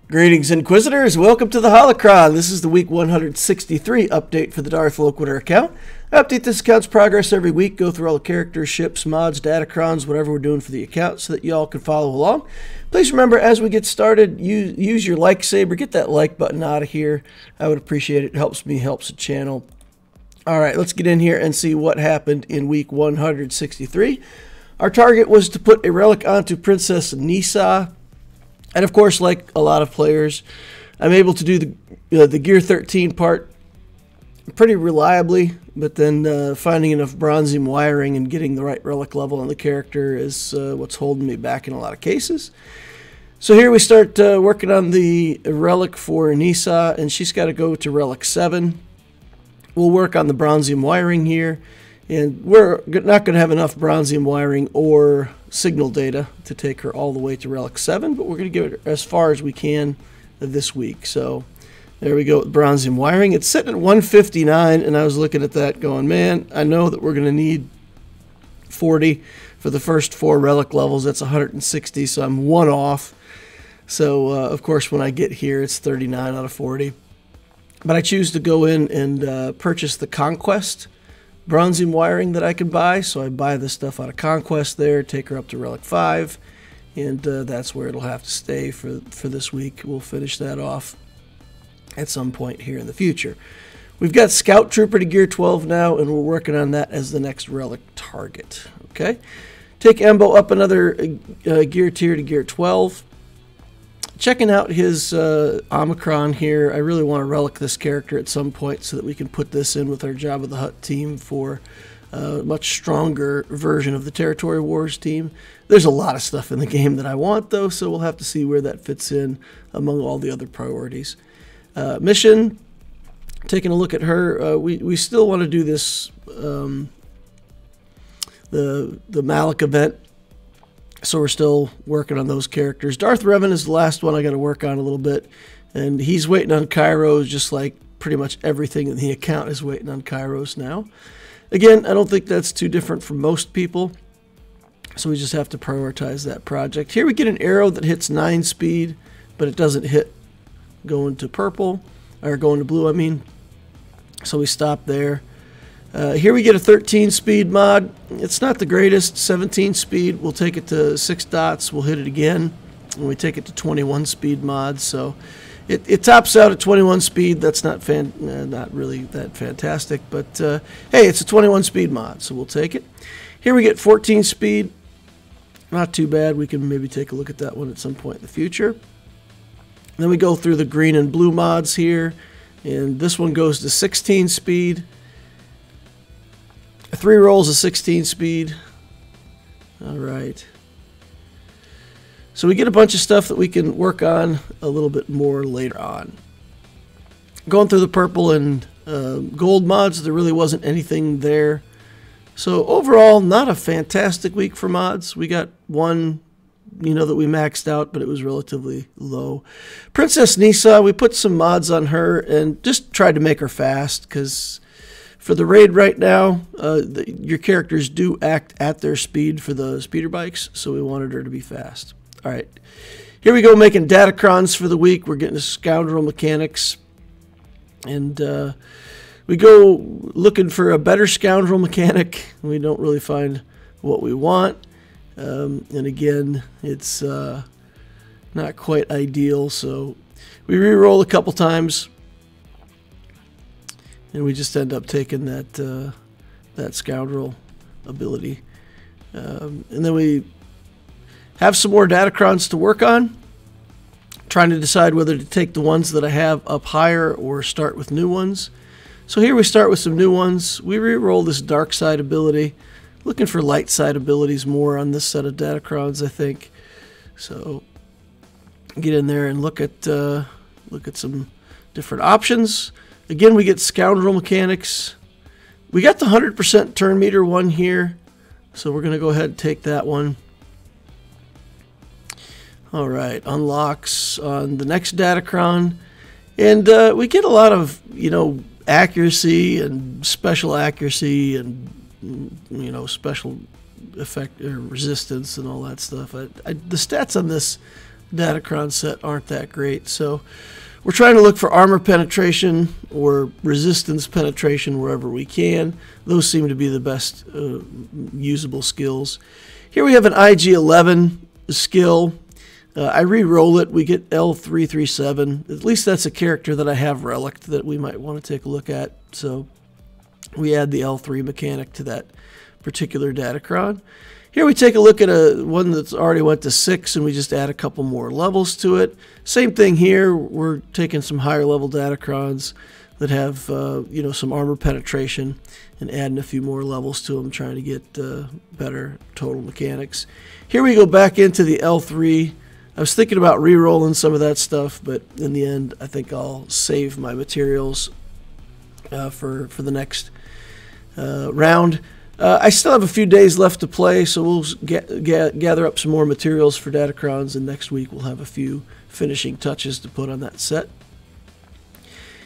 Greetings, Inquisitors. Welcome to the Holocron. This is the week 163 update for the Darth Loquitur account. I update this account's progress every week, go through all the characters, ships, mods, Datacrons, whatever we're doing for the account so that you all can follow along. Please remember, as we get started, use your like saber. Get that like button out of here. I would appreciate it. It helps me, helps the channel. All right, let's get in here and see what happened in week 163. Our target was to put a relic onto Princess Kneesa. And of course, like a lot of players, I'm able to do the Gear 13 part pretty reliably, but then finding enough bronzium wiring and getting the right relic level on the character is what's holding me back in a lot of cases. So here we start working on the relic for Kneesa, and she's got to go to relic 7. We'll work on the bronzium wiring here, and we're not going to have enough bronzium wiring or signal data to take her all the way to relic 7, but we're going to get her as far as we can this week. So there we go with bronzium wiring. It's sitting at 159, and I was looking at that going, man, I know that we're going to need 40 for the first 4 relic levels. That's 160, so I'm 1 off. So of course when I get here it's 39 out of 40. But I choose to go in and purchase the Conquest bronzium wiring that I can buy, so I buy this stuff out of Conquest there, take her up to relic 5, and that's where it'll have to stay for this week. We'll finish that off at some point here in the future. We've got Scout Trooper to Gear 12 now, and we're working on that as the next relic target. Okay, take Embo up another gear tier to Gear 12. Checking out his Omicron here. I really want to relic this character at some point so that we can put this in with our Jabba the Hutt team for a much stronger version of the Territory Wars team. There's a lot of stuff in the game that I want, though, so we'll have to see where that fits in among all the other priorities. Mission, taking a look at her. We still want to do this, the Malak event. So we're still working on those characters. Darth Revan is the last one I got to work on a little bit. And he's waiting on Kyros, just like pretty much everything in the account is waiting on Kyros now. Again, I don't think that's too different from most people. So we just have to prioritize that project. Here we get an arrow that hits 9 speed, but it doesn't hit going to purple, or going to blue, I mean. So we stop there. Here we get a 13 speed mod. It's not the greatest. 17 speed, we'll take it to 6 dots, we'll hit it again, and we take it to 21 speed mod. So it tops out at 21 speed. That's not really that fantastic, but hey, it's a 21 speed mod, so we'll take it. Here we get 14 speed. Not too bad. We can maybe take a look at that one at some point in the future. Then we go through the green and blue mods here, and this one goes to 16 speed. 3 rolls of 16 speed. All right. So we get a bunch of stuff that we can work on a little bit more later on. Going through the purple and gold mods, there really wasn't anything there. So overall, not a fantastic week for mods. We got one, that we maxed out, but it was relatively low. Princess Kneesa, we put some mods on her and just tried to make her fast, because for the raid right now, your characters do act at their speed for the speeder bikes, so we wanted her to be fast. All right, here we go making Datacrons for the week. We're getting to Scoundrel Mechanics, and we go looking for a better Scoundrel Mechanic. We don't really find what we want, and again, it's not quite ideal, so we re-roll a couple times. And we just end up taking that Scoundrel ability. And then we have some more Datacrons to work on. Trying to decide whether to take the ones that I have up higher or start with new ones. So here we start with some new ones. We re-roll this Dark Side ability. Looking for light side abilities more on this set of Datacrons, I think. So get in there and look at some different options. Again, we get Scoundrel Mechanics. We got the 100% turn meter one here, so we're going to go ahead and take that one. All right, unlocks on the next Datacron. And we get a lot of, accuracy and special accuracy and, special effect or resistance and all that stuff. The stats on this Datacron set aren't that great. So we're trying to look for armor penetration or resistance penetration wherever we can. Those seem to be the best usable skills. Here we have an IG-11 skill. I re-roll it. We get L337. At least that's a character that I have relic that we might want to take a look at. So we add the L3 mechanic to that particular Datacron. Here we take a look at one that's already went to 6, and we just add a couple more levels to it. Same thing here. We're taking some higher level Datacrons that have you know, some armor penetration and adding a few more levels to them, trying to get better total mechanics. Here we go back into the L3. I was thinking about re-rolling some of that stuff, but in the end, I think I'll save my materials for the next round. I still have a few days left to play, so we'll gather up some more materials for Datacrons, and next week we'll have a few finishing touches to put on that set.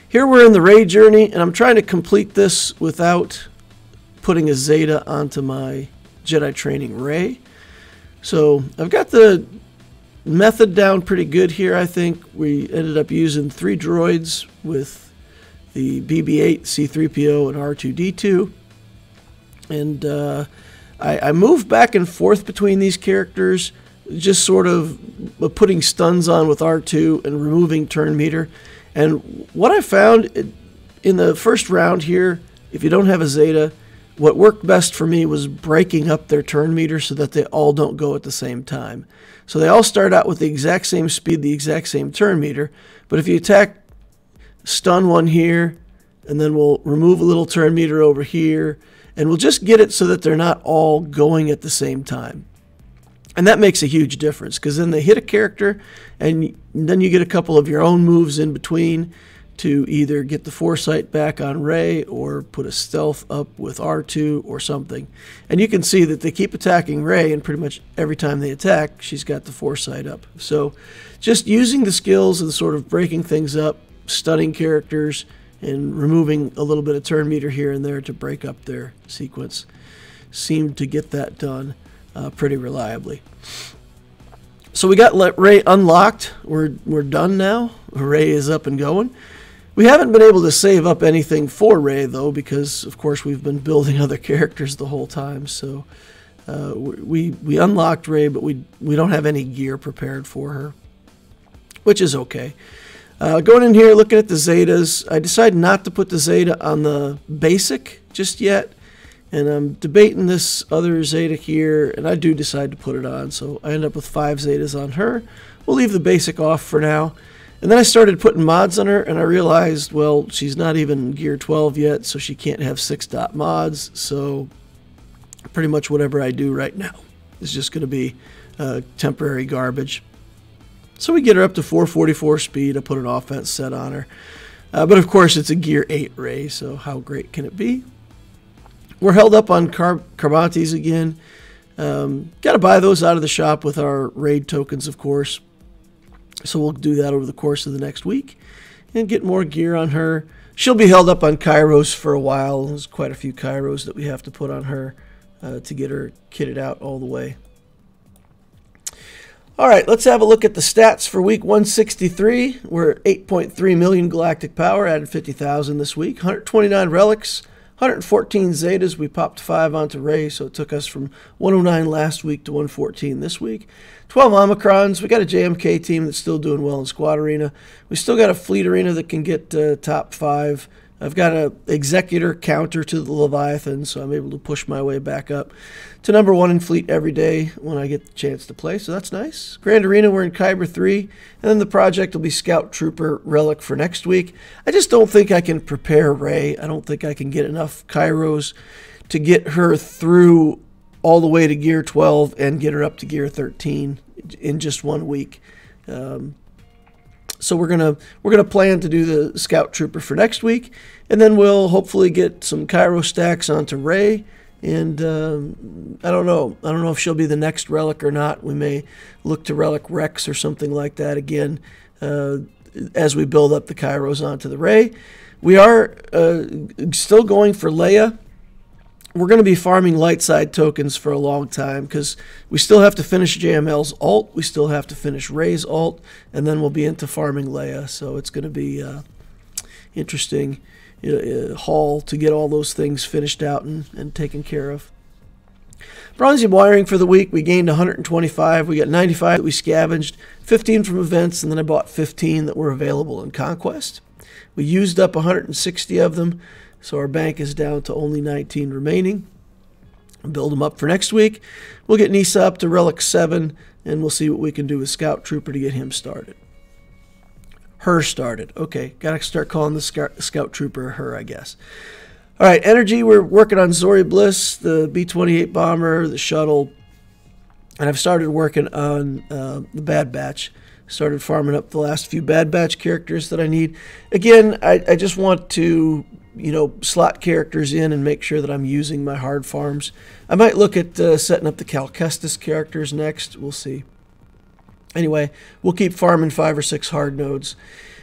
Here we're in the Rey journey, and I'm trying to complete this without putting a Zeta onto my Jedi training Rey. So I've got the method down pretty good here, I think. We ended up using 3 droids with the BB-8, C-3PO, and R2-D2. And I move back and forth between these characters, just sort of putting stuns on with R2 and removing turn meter. And what I found in the first round here, if you don't have a Zeta, what worked best for me was breaking up their turn meter so that they all don't go at the same time. So they all start out with the exact same speed, the exact same turn meter. But if you attack stun one here, and then we'll remove a little turn meter over here, and we'll just get it so that they're not all going at the same time. And that makes a huge difference, because then they hit a character, and then you get a couple of your own moves in between to either get the foresight back on Rey or put a stealth up with R2 or something. And you can see that they keep attacking Rey, and pretty much every time they attack, she's got the foresight up. So just using the skills and sort of breaking things up, stunning characters, and removing a little bit of turn meter here and there to break up their sequence seemed to get that done pretty reliably. So we got Rey unlocked. We're done now. Rey is up and going. We haven't been able to save up anything for Rey, though, because, of course, we've been building other characters the whole time. So we unlocked Rey, but we don't have any gear prepared for her, which is okay. Going in here, looking at the Zetas, I decided not to put the Zeta on the basic just yet. And I'm debating this other Zeta here, and I do decide to put it on. So I end up with 5 Zetas on her. We'll leave the basic off for now. And then I started putting mods on her, and I realized, well, she's not even Gear 12 yet, so she can't have 6-dot mods. So pretty much whatever I do right now is just going to be temporary garbage. So we get her up to 444 speed. I put an offense set on her. But of course, it's a Gear 8 Rey, so how great can it be? We're held up on Carbantes again. Got to buy those out of the shop with our raid tokens, of course. So we'll do that over the course of the next week and get more gear on her. She'll be held up on Kyros for a while. There's quite a few Kyros that we have to put on her to get her kitted out all the way. All right, let's have a look at the stats for week 163. We're at 8.3 million galactic power, added 50,000 this week. 129 relics, 114 Zetas. We popped 5 onto Rey, so it took us from 109 last week to 114 this week. 12 Omicrons. We got a JMK team that's still doing well in Squad Arena. We still got a Fleet Arena that can get top 5. I've got an Executor counter to the Leviathan, so I'm able to push my way back up to number 1 in Fleet every day when I get the chance to play, so that's nice. Grand Arena, we're in Kyber 3, and then the project will be Scout Trooper Relic for next week. I just don't think I can prepare Rey. I don't think I can get enough Kyros to get her through all the way to Gear 12 and get her up to Gear 13 in just 1 week. So we're gonna plan to do the Scout Trooper for next week, and then we'll hopefully get some Kyro stacks onto Rey. And I don't know if she'll be the next Relic or not. We may look to Relic Rex or something like that again as we build up the Kyros onto the Rey. We are still going for Leia. we're going to be farming light side tokens for a long time because we still have to finish JML's alt, we still have to finish Rey's alt, and then we'll be into farming Leia. So it's going to be interesting haul to get all those things finished out and taken care of. Bronzium wiring for the week, we gained 125. We got 95 that we scavenged, 15 from events, and then I bought 15 that were available in Conquest. We used up 160 of them, so our bank is down to only 19 remaining. Build them up for next week. We'll get Kneesa up to Relic 7, and we'll see what we can do with Scout Trooper to get him started. Her started. Okay, got to start calling the Scout Trooper her, I guess. All right, energy, we're working on Zori Bliss, the B-28 bomber, the shuttle, and I've started working on the Bad Batch. Started farming up the last few Bad Batch characters that I need. Again, I just want to, slot characters in and make sure that I'm using my hard farms. I might look at setting up the Cal Kestis characters next. We'll see. Anyway, we'll keep farming 5 or 6 hard nodes.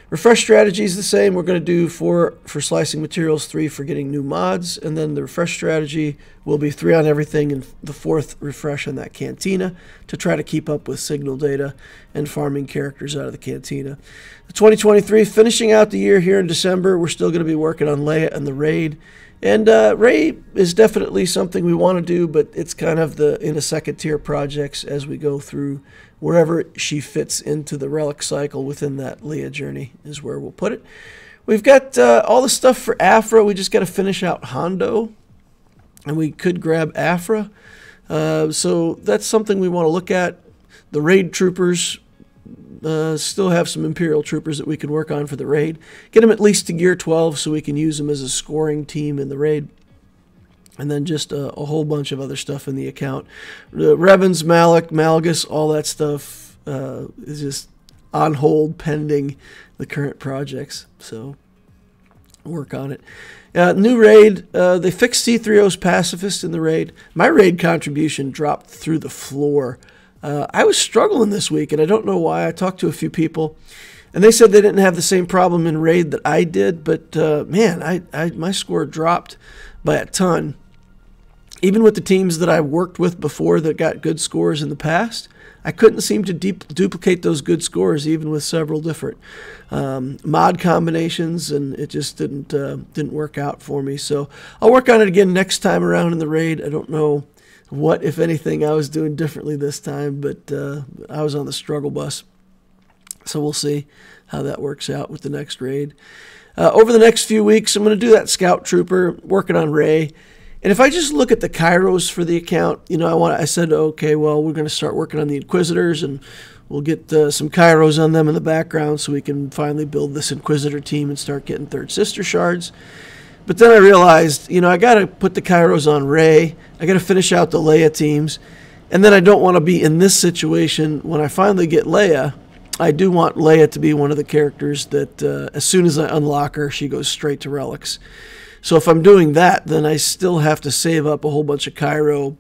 Refresh strategy is the same. We're going to do 4 for slicing materials, 3 for getting new mods, and then the refresh strategy will be 3 on everything and the 4th refresh on that cantina to try to keep up with signal data and farming characters out of the cantina. The 2023, finishing out the year here in December, we're still going to be working on Leia and the raid. And Rey is definitely something we want to do, but it's kind of in a second tier projects as we go through wherever she fits into the relic cycle within that Leia journey is where we'll put it. We've got all the stuff for Afra. We just got to finish out Hondo, and we could grab Afra. So that's something we want to look at. The raid troopers, still have some Imperial troopers that we can work on for the raid. Get them at least to gear 12 so we can use them as a scoring team in the raid. And then just a whole bunch of other stuff in the account. Revens, Malik, Malgus, all that stuff is just on hold pending the current projects. So work on it. New raid. They fixed C3O's pacifist in the raid. My raid contribution dropped through the floor. I was struggling this week, and I don't know why. I talked to a few people, and they said they didn't have the same problem in raid that I did. But man, my score dropped by a ton. Even with the teams that I worked with before that got good scores in the past, I couldn't seem to duplicate those good scores, even with several different mod combinations, and it just didn't work out for me. So I'll work on it again next time around in the raid. I don't know what, if anything, I was doing differently this time, but I was on the struggle bus. So we'll see how that works out with the next raid. Over the next few weeks, I'm going to do that Scout Trooper, working on Rey. And if I just look at the Kyros for the account, I said, okay, well, we're going to start working on the Inquisitors, and we'll get some Kyros on them in the background so we can finally build this Inquisitor team and start getting Third Sister shards. But then I realized, I got to put the Kyros on Rey. I got to finish out the Leia teams. And then I don't want to be in this situation when I finally get Leia. I do want Leia to be one of the characters that as soon as I unlock her, she goes straight to relics. So if I'm doing that, then I still have to save up a whole bunch of Kyro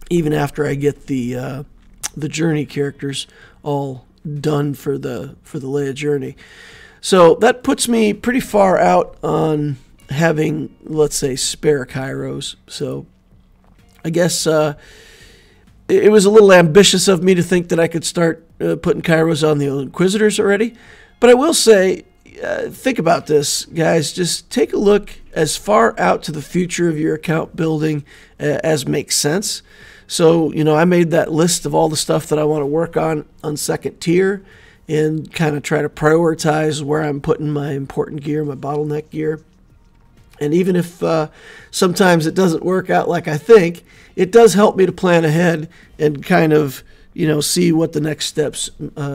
even after I get the journey characters all done for the Leia journey. So that puts me pretty far out on having, let's say, spare Kyros. So I guess it was a little ambitious of me to think that I could start putting Kyros on the Inquisitors already. But I will say, think about this, guys. Just take a look as far out to the future of your account building as makes sense. So, I made that list of all the stuff that I want to work on second tier and kind of try to prioritize where I'm putting my important gear, my bottleneck gear. And even if sometimes it doesn't work out like I think, it does help me to plan ahead and kind of, see what the next steps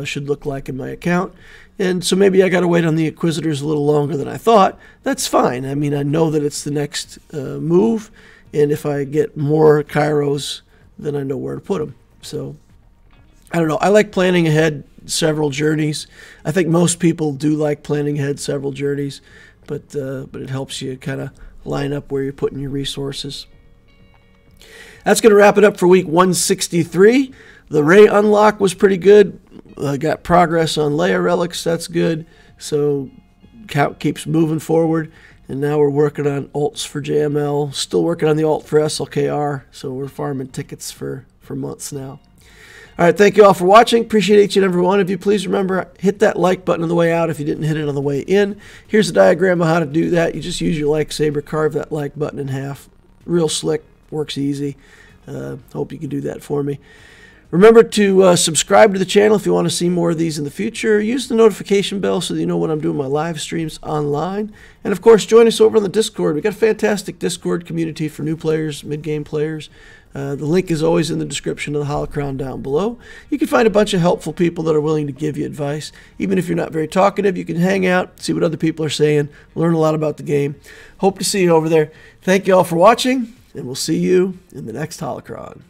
should look like in my account. And so maybe I got to wait on the Inquisitors a little longer than I thought. That's fine. I mean, I know that it's the next move, and if I get more Kyros, then I know where to put them. So, I don't know. I like planning ahead several journeys. I think most people do like planning ahead several journeys, but it helps you kind of line up where you're putting your resources. That's going to wrap it up for week 163. The Rey unlock was pretty good. Got progress on Leia relics. That's good. So count keeps moving forward. And now we're working on alts for JML. Still working on the alt for SLKR. So we're farming tickets for months now. All right, thank you all for watching. Appreciate each and every one of you. Please remember, hit that like button on the way out if you didn't hit it on the way in. Here's a diagram of how to do that. You just use your lightsaber, carve that like button in half. Real slick, works easy. Hope you can do that for me. Remember to subscribe to the channel if you want to see more of these in the future. Use the notification bell so that you know when I'm doing my live streams online. And of course, join us over on the Discord. We've got a fantastic Discord community for new players, mid-game players. The link is always in the description of the Holocron down below. You can find a bunch of helpful people that are willing to give you advice. Even if you're not very talkative, you can hang out, see what other people are saying, learn a lot about the game. Hope to see you over there. Thank you all for watching, and we'll see you in the next Holocron.